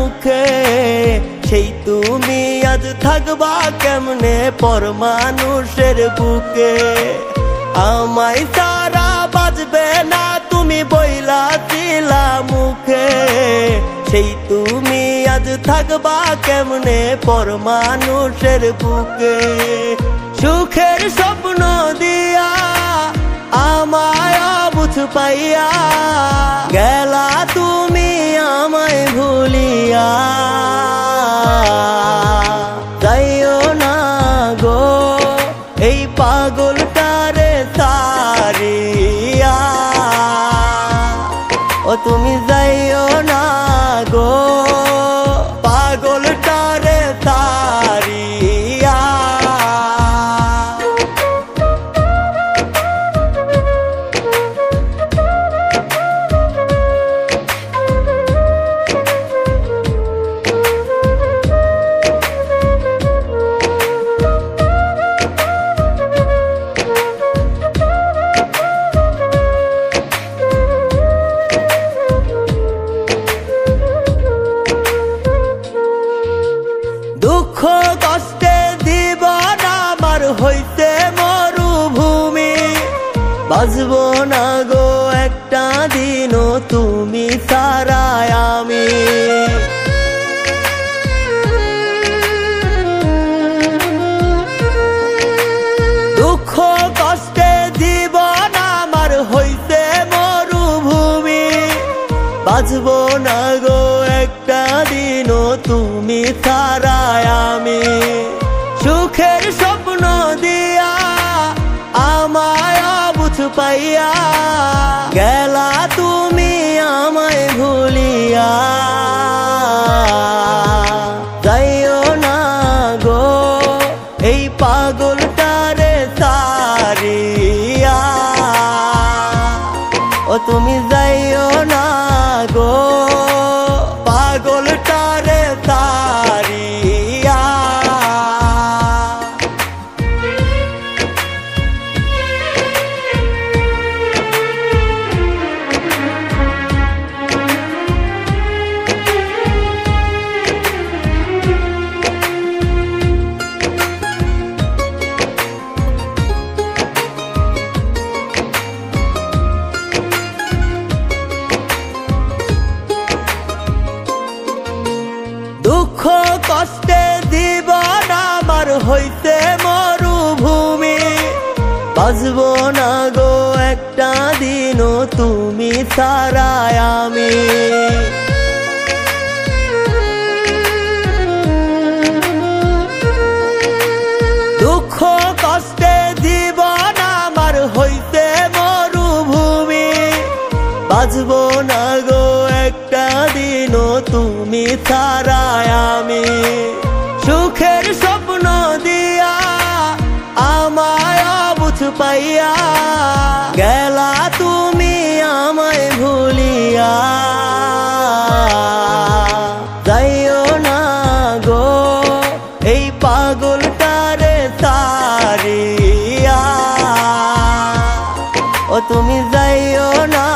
মুখে, সেই তুমি আজ থাকবা কেমনে পর মানুষের বুকে। আমায় সারা বাজবে না তুমি বইলাছিলা মুখে, সেই তুমি আজ থাকবা কেমনে পর মানুষের বুকে। সুখের স্বপ্ন দিয়া আমায় অবুঝ পাইয়া গেলা তুমি আমায় ভুলিয়া। যাইও না গো এই পাগলটারে সারিয়া, ও তুমি যাইও না গো পাগলটারে সারিয়া। দুঃখ কষ্টে জীবন আমার হইতে মরুভূমি, বাঁচব না গো একটা দিনও তুমি ছাড়াই আমি। দুঃখ কষ্টে জীবন আমার হইতে মরুভূমি, বাঁচব না গো একটা দিনও তুমি ছাড়াই আমি। সুখের স্বপ্ন দিয়া আমায় অবুঝ পাইয়া গেলা তুমি আমায় ভুলিয়া। যাইও না গো এই পাগলটারে সারিয়া, ও তুমি যাইও না গো পাগলটারে সারিয়া। দুঃখ কষ্টে জীবন আমার হইতে মরুভূমি, বাঁচব না গো একটা দিনও তুমি ছাড়াই আমি। দুঃখ কষ্টে জীবন আমার হইতে মরুভূমি, বাঁচব না গো একটা দিনও তুমি ছাড়াই আমি। সুখের স্বপ্ন দিয়া আমায় অবুঝ পাইয়া গেলা তুমি আমায় ভুলিয়া। যাইও না গো এই পাগলটারে সারিয়া, ও তুমি যাইও না